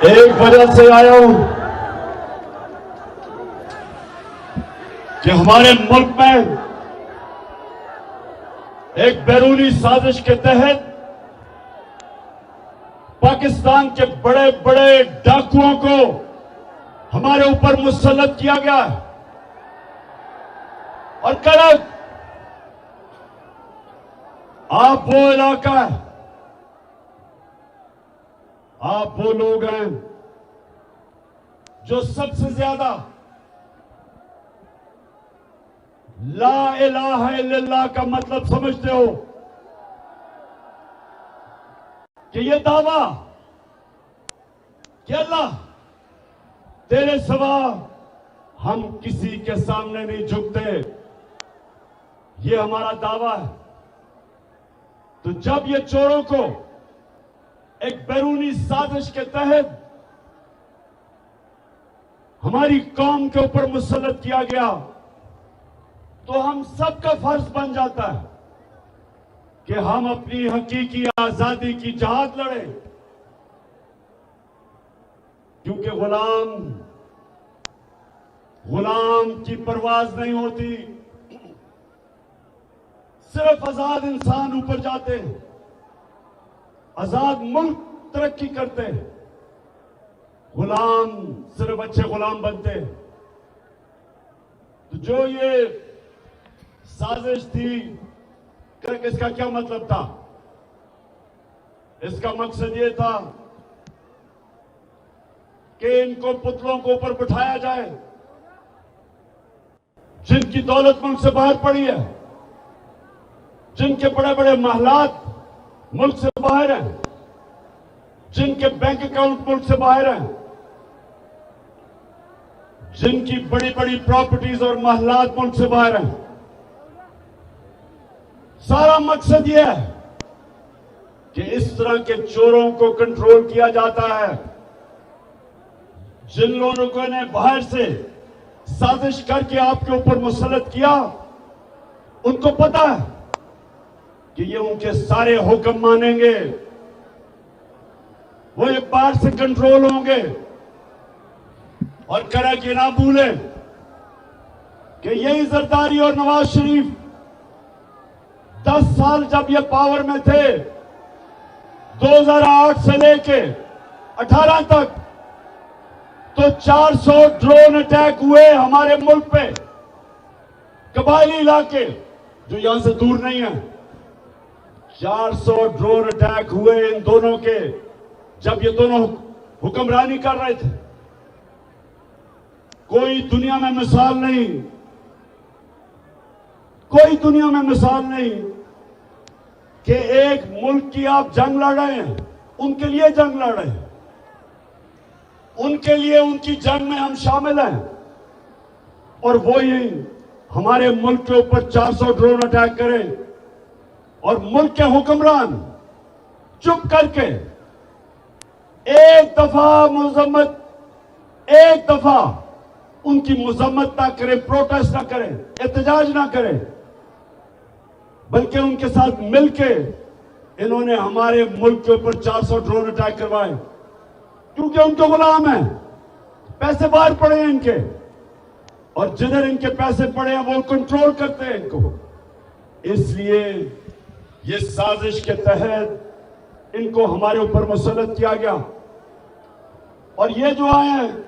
एक वजह से आया हूं कि हमारे मुल्क में एक बैरूनी साजिश के तहत पाकिस्तान के बड़े बड़े डाकुओं को हमारे ऊपर मुसल्लत किया गया है। और कल आप वो इलाका है, आप वो लोग हैं जो सबसे ज्यादा ला इलाहा इल्लल्लाह का मतलब समझते हो कि ये दावा कि अल्लाह तेरे सिवा हम किसी के सामने नहीं झुकते, ये हमारा दावा है। तो जब ये चोरों को एक बैरूनी साजिश के तहत हमारी कौम के ऊपर मुसल्लत किया गया, तो हम सबका फर्ज बन जाता है कि हम अपनी हकीकी आजादी की जहाद लड़ें, क्योंकि गुलाम की परवाज नहीं होती, सिर्फ आजाद इंसान ऊपर जाते हैं, आजाद मुल्क तरक्की करते हैं, गुलाम सिर्फ अच्छे गुलाम बनते हैं। तो जो ये साजिश थी, इसका क्या मतलब था? इसका मकसद ये था कि इनको पुतलों को ऊपर बिठाया जाए जिनकी दौलत मुल्क से बाहर पड़ी है, जिनके बड़े बड़े महलात मुल्क से बाहर हैं, जिनके बैंक अकाउंट मुल्क से बाहर हैं, जिनकी बड़ी बड़ी प्रॉपर्टीज और महलात मुल्क से बाहर हैं। सारा मकसद यह है कि इस तरह के चोरों को कंट्रोल किया जाता है। जिन लोगों ने बाहर से साजिश करके आपके ऊपर मुसल्लत किया, उनको पता है कि ये उनके सारे हुक्म मानेंगे, वो एक बार से कंट्रोल होंगे। और करा कि ना भूलें कि यही जरदारी और नवाज शरीफ 10 साल जब ये पावर में थे, 2008 से लेके 18 तक, तो 400 ड्रोन अटैक हुए हमारे मुल्क पे, कबायली इलाके जो यहां से दूर नहीं है। 400 ड्रोन अटैक हुए इन दोनों के, जब ये दोनों हुक्मरानी कर रहे थे। कोई दुनिया में मिसाल नहीं, कोई दुनिया में मिसाल नहीं कि एक मुल्क की आप जंग लड़ रहे हैं, उनके लिए जंग लड़ रहे हैं, उनके लिए उनकी जंग में हम शामिल हैं, और वो ही हमारे मुल्क के ऊपर 400 ड्रोन अटैक करें और मुल्क के हुक्मरान चुप करके एक दफा उनकी मजम्मत ना करें, प्रोटेस्ट ना करें, एहतजाज ना करें, बल्कि उनके साथ मिलके इन्होंने हमारे मुल्क के ऊपर 400 ड्रोन अटैक करवाए, क्योंकि उनके गुलाम हैं, पैसे बाहर पड़े हैं इनके, और जिधर इनके पैसे पड़े हैं वो कंट्रोल करते हैं इनको। इसलिए ये साजिश के तहत इनको हमारे ऊपर मुसल्लत किया गया। और ये जो आए हैं,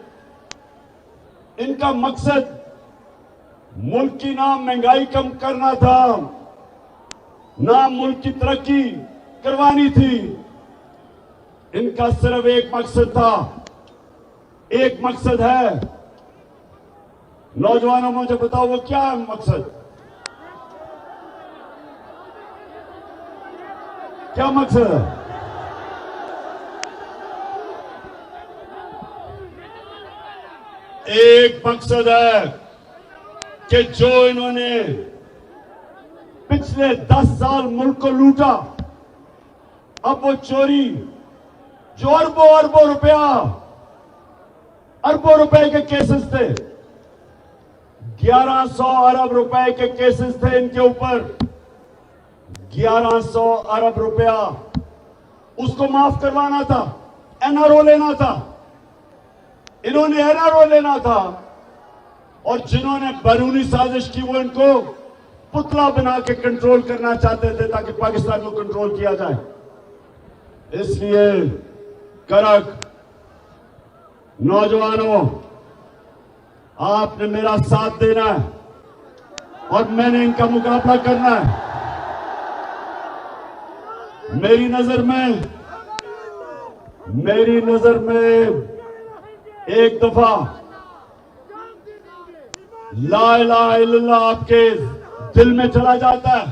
इनका मकसद मुल्क की ना महंगाई कम करना था, ना मुल्क की तरक्की करवानी थी। इनका सिर्फ एक मकसद था, एक मकसद है। नौजवानों, मुझे बताओ वो क्या है मकसद? क्या मकसद है? एक मकसद है कि जो इन्होंने पिछले 10 साल मुल्क को लूटा, अब वो चोरी जो अरबों रुपए के केसेस थे, 1100 अरब रुपए के केसेस थे इनके ऊपर, 1100 अरब रुपया उसको माफ करवाना था, एनआरओ लेना था, इन्होंने एनआरओ लेना था और जिन्होंने बैरूनी साजिश की वो इनको पुतला बना के कंट्रोल करना चाहते थे ताकि पाकिस्तान को कंट्रोल किया जाए। इसलिए करक नौजवानों, आपने मेरा साथ देना है और मैंने इनका मुकाबला करना है। मेरी नजर में एक दफा ला इलाहा इल्लल्लाह आपके दिल में चला जाता है,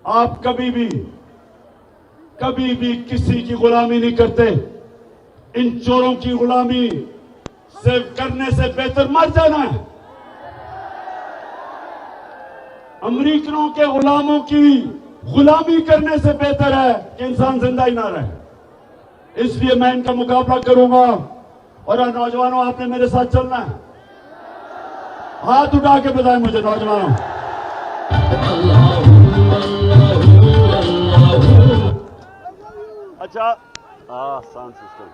आप कभी भी किसी की गुलामी नहीं करते। इन चोरों की गुलामी सिर्फ करने से बेहतर मर जाना है। अमेरिकनों के गुलामों की गुलामी करने से बेहतर है कि इंसान जिंदा ही ना रहे। इसलिए मैं इनका मुकाबला करूंगा और नौजवानों, आपने मेरे साथ चलना है। हाथ उठा के बताएं मुझे नौजवानों। अच्छा, साउंड सिस्टम,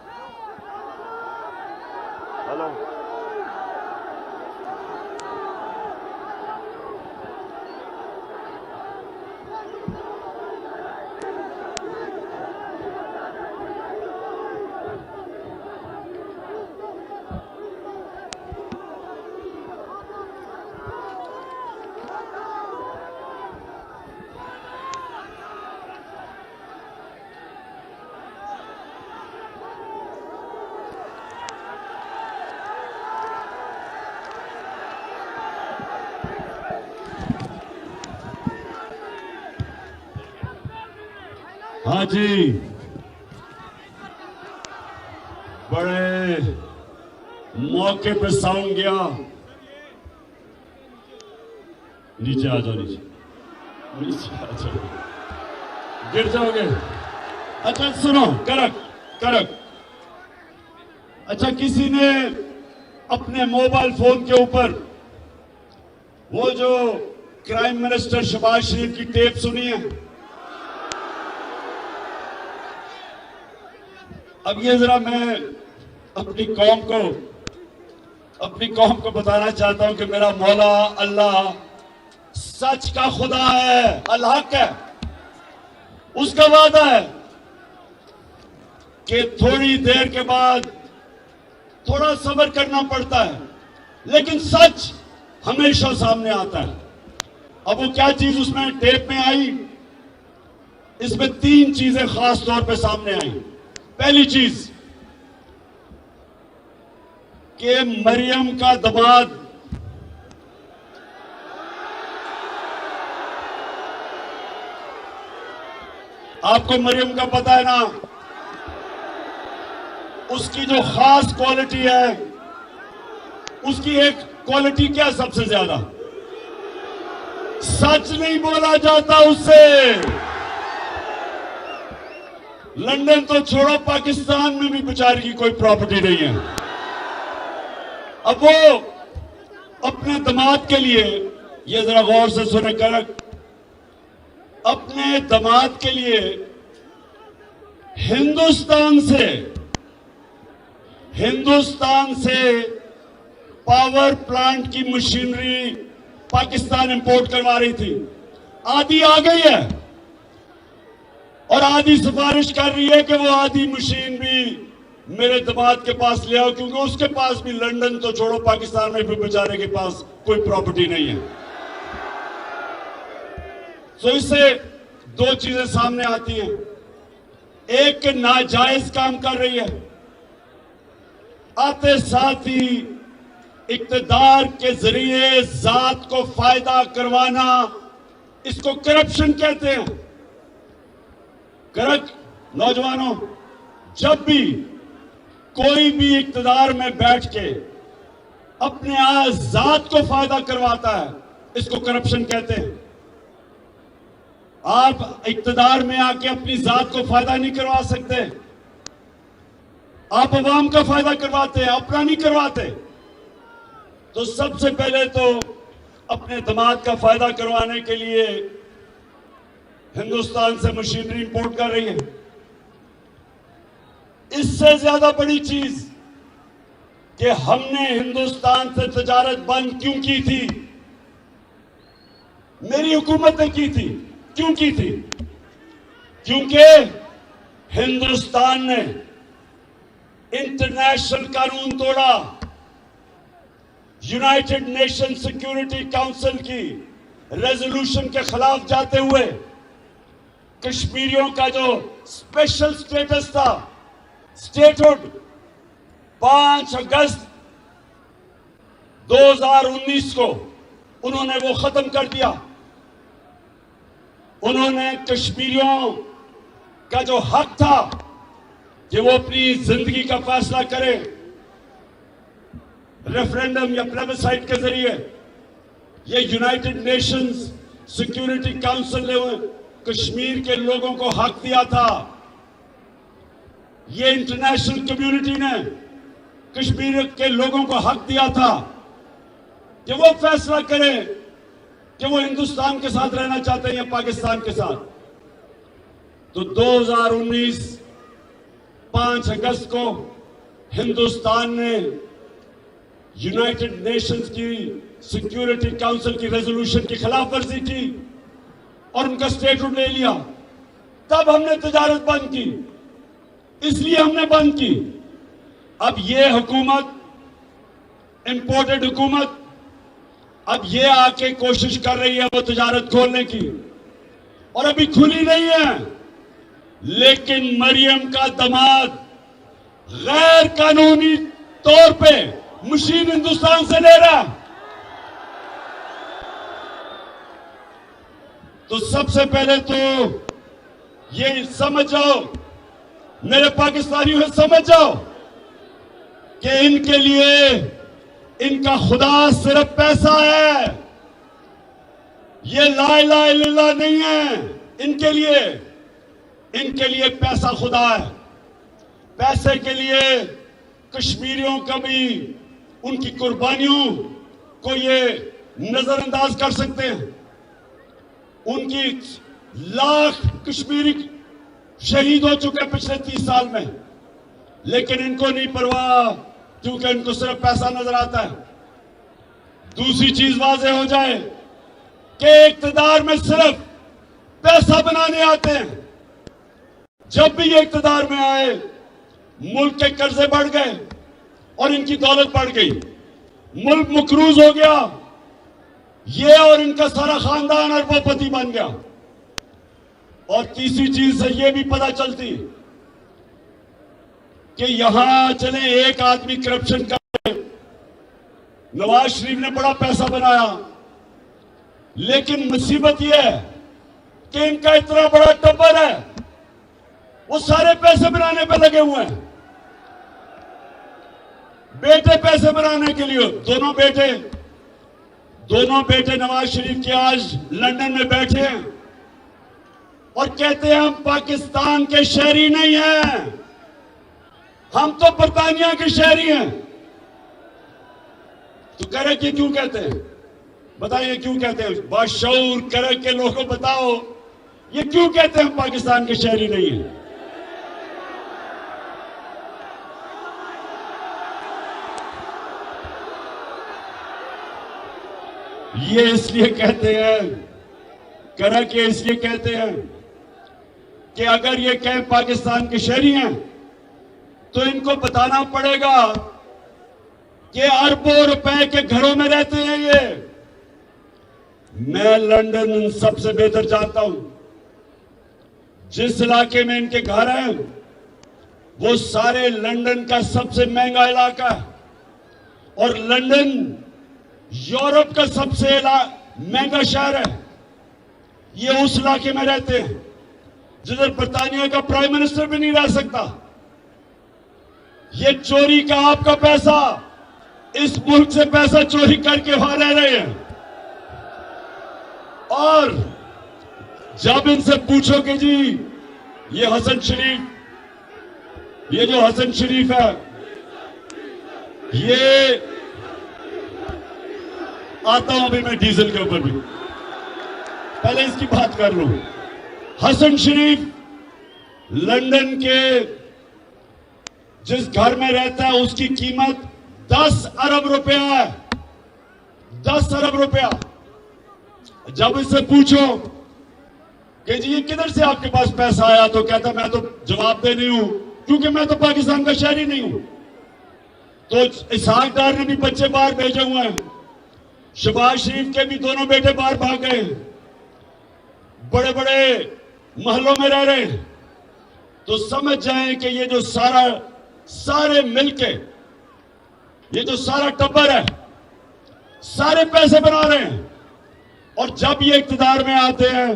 हेलो। हाँ जी, बड़े मौके पे साउंड गया। नीचे आ जाओ, नीचे आ जाओ, गिर जाओगे। अच्छा सुनो, करक। अच्छा, किसी ने अपने मोबाइल फोन के ऊपर वो जो क्राइम मिनिस्टर शहबाज शरीफ की टेप सुनी है? अब ये जरा मैं अपनी कौम को बताना चाहता हूं कि मेरा मौला अल्लाह सच का खुदा है, अल हक है। उसका वादा है कि थोड़ी देर के बाद थोड़ा सब्र करना पड़ता है, लेकिन सच हमेशा सामने आता है। अब वो क्या चीज उसमें टेप में आई? इसमें 3 चीजें खास तौर पे सामने आई। पहली चीज कि मरियम का दामाद आपको मरियम का पता है ना, उसकी जो खास क्वालिटी है, उसकी एक क्वालिटी क्या सबसे ज्यादा? सच नहीं बोला जाता उससे। लंदन तो छोड़ो, पाकिस्तान में भी बेचारी की कोई प्रॉपर्टी नहीं है। अब वो अपने दामाद के लिए, ये जरा गौर से सुने करक, अपने दामाद के लिए हिंदुस्तान से पावर प्लांट की मशीनरी पाकिस्तान इंपोर्ट करवा रही थी। आधी आ गई है और आधी सिफारिश कर रही है कि वो आधी मशीन भी मेरे दामाद के पास ले आओ, क्योंकि उसके पास भी लंदन तो छोड़ो, पाकिस्तान में भी बेचारे के पास कोई प्रॉपर्टी नहीं है। तो इससे 2 चीजें सामने आती हैं। एक कि नाजायज काम कर रही है, आते साथ ही इक्तदार के जरिए जात को फायदा करवाना, इसको करप्शन कहते हैं। करक नौजवानों, जब भी कोई भी इक्तदार में बैठ के अपने जात को फायदा करवाता है, इसको करप्शन कहते हैं। आप इक्तदार में आके अपनी जात को फायदा नहीं करवा सकते। आप अवाम का फायदा करवाते हैं, अपना नहीं करवाते। तो सबसे पहले तो अपने दामाद का फायदा करवाने के लिए हिंदुस्तान से मशीनरी इंपोर्ट कर रही है। इससे ज्यादा बड़ी चीज कि हमने हिंदुस्तान से तजारत बंद क्यों की थी। मेरी हुकूमत ने की थी। क्यों की थी? क्योंकि हिंदुस्तान ने इंटरनेशनल कानून तोड़ा। यूनाइटेड नेशन सिक्योरिटी काउंसिल की रेजोल्यूशन के खिलाफ जाते हुए कश्मीरियों का जो स्पेशल स्टेटस था, स्टेटहुड, 5 अगस्त 2019 को उन्होंने वो खत्म कर दिया। उन्होंने कश्मीरियों का जो हक था कि वो अपनी जिंदगी का फैसला करें रेफरेंडम या प्लेबिसाइट के जरिए, ये यूनाइटेड नेशंस सिक्योरिटी काउंसिल ने कश्मीर के लोगों को हक दिया था। ये इंटरनेशनल कम्युनिटी ने कश्मीर के लोगों को हक दिया था कि वो फैसला करें कि वो हिंदुस्तान के साथ रहना चाहते हैं या पाकिस्तान के साथ। तो 2019 5 अगस्त को हिंदुस्तान ने यूनाइटेड नेशंस की सिक्योरिटी काउंसिल की रेजोल्यूशन की खिलाफ वर्जी की और उनका स्टेटहुड ले लिया। तब हमने तजारत बंद की, इसलिए हमने बंद की। अब ये हुकूमत, इंपोर्टेड हुकूमत, अब ये आके कोशिश कर रही है वो तजारत खोलने की, और अभी खुली नहीं है। लेकिन मरियम का दामाद गैर कानूनी तौर पे मशीन हिंदुस्तान से ले रहा। तो सबसे पहले तो ये समझ जाओ, मेरे पाकिस्तानियों समझ जाओ कि इनके लिए इनका खुदा सिर्फ पैसा है। ये ला इलाहा इल्लल्लाह नहीं है। इनके लिए पैसा खुदा है। पैसे के लिए कश्मीरियों का भी उनकी कुर्बानियों को ये नजरअंदाज कर सकते हैं। उनकी लाख कश्मीरी शहीद हो चुके हैं पिछले 30 साल में, लेकिन इनको नहीं परवाह, क्योंकि इनको सिर्फ पैसा नजर आता है। दूसरी चीज वाज़ेह हो जाए कि इक्तदार में सिर्फ पैसा बनाने आते हैं। जब भी ये इक्तदार में आए, मुल्क के कर्जे बढ़ गए और इनकी दौलत बढ़ गई, मुल्क मकरूज हो गया। ये और इनका सारा खानदान अरबोपति बन गया। और तीसरी चीज से ये भी पता चलती कि यहां चले एक आदमी करप्शन करे, नवाज शरीफ ने बड़ा पैसा बनाया, लेकिन मुसीबत यह है कि इनका इतना बड़ा टब्बर है, वो सारे पैसे बनाने पे लगे हुए हैं। बेटे पैसे बनाने के लिए, दोनों बेटे नवाज शरीफ के आज लंदन में बैठे हैं और कहते हैं हम पाकिस्तान के शहरी नहीं हैं, हम तो बरतानिया के शहरी हैं। तो करे कि क्यों कहते हैं? बताइए क्यों कहते हैं? बाशऊर करे के लोगों बताओ, ये क्यों कहते हैं हम पाकिस्तान के शहरी नहीं हैं? ये इसलिए कहते हैं, करा के इसलिए कहते हैं कि अगर ये कहें पाकिस्तान के शहरी हैं तो इनको बताना पड़ेगा कि अरबों रुपए के घरों में रहते हैं ये। मैं लंदन सबसे बेहतर जानता हूं। जिस इलाके में इनके घर हैं वो सारे लंदन का सबसे महंगा इलाका है, और लंदन यूरोप का सबसे महंगा शहर है। ये उस इलाके में रहते हैं जिधर बरतानिया का प्राइम मिनिस्टर भी नहीं रह सकता। ये चोरी का आपका पैसा, इस मुल्क से पैसा चोरी करके वहां रह रहे हैं। और जब इनसे पूछोगे जी ये हसन शरीफ, ये जो हसन शरीफ है, ये आता हूं अभी मैं डीजल के ऊपर भी, पहले इसकी बात कर लूं। हसन शरीफ लंदन के जिस घर में रहता है उसकी कीमत 10 अरब रुपया है, 10 अरब रुपया। जब इससे पूछो कि जी ये किधर से आपके पास पैसा आया, तो कहता मैं तो जवाब दे नहीं हूं क्योंकि मैं तो पाकिस्तान का शहरी नहीं हूं। तो इसहाक डार ने भी बच्चे बाहर भेजे हुए हैं, शहबाज शरीफ के भी दोनों बेटे बाहर भाग गए, बड़े बड़े महलों में रह रहे हैं। तो समझ जाएं कि ये जो सारे मिलके, ये जो सारा टब्बर है, सारे पैसे बना रहे हैं। और जब ये इख्तिदार में आते हैं,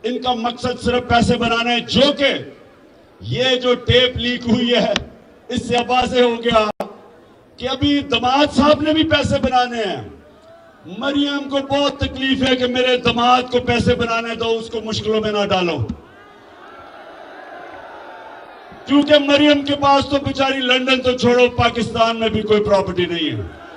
इनका मकसद सिर्फ पैसे बनाना है। जो कि ये जो टेप लीक हुई है, इससे अब वाज़ेह हो गया कि अभी दामाद साहब ने भी पैसे बनाने हैं। मरियम को बहुत तकलीफ है कि मेरे दामाद को पैसे बनाने दो, उसको मुश्किलों में ना डालो, क्योंकि मरियम के पास तो बेचारी लंदन तो छोड़ो, पाकिस्तान में भी कोई प्रॉपर्टी नहीं है।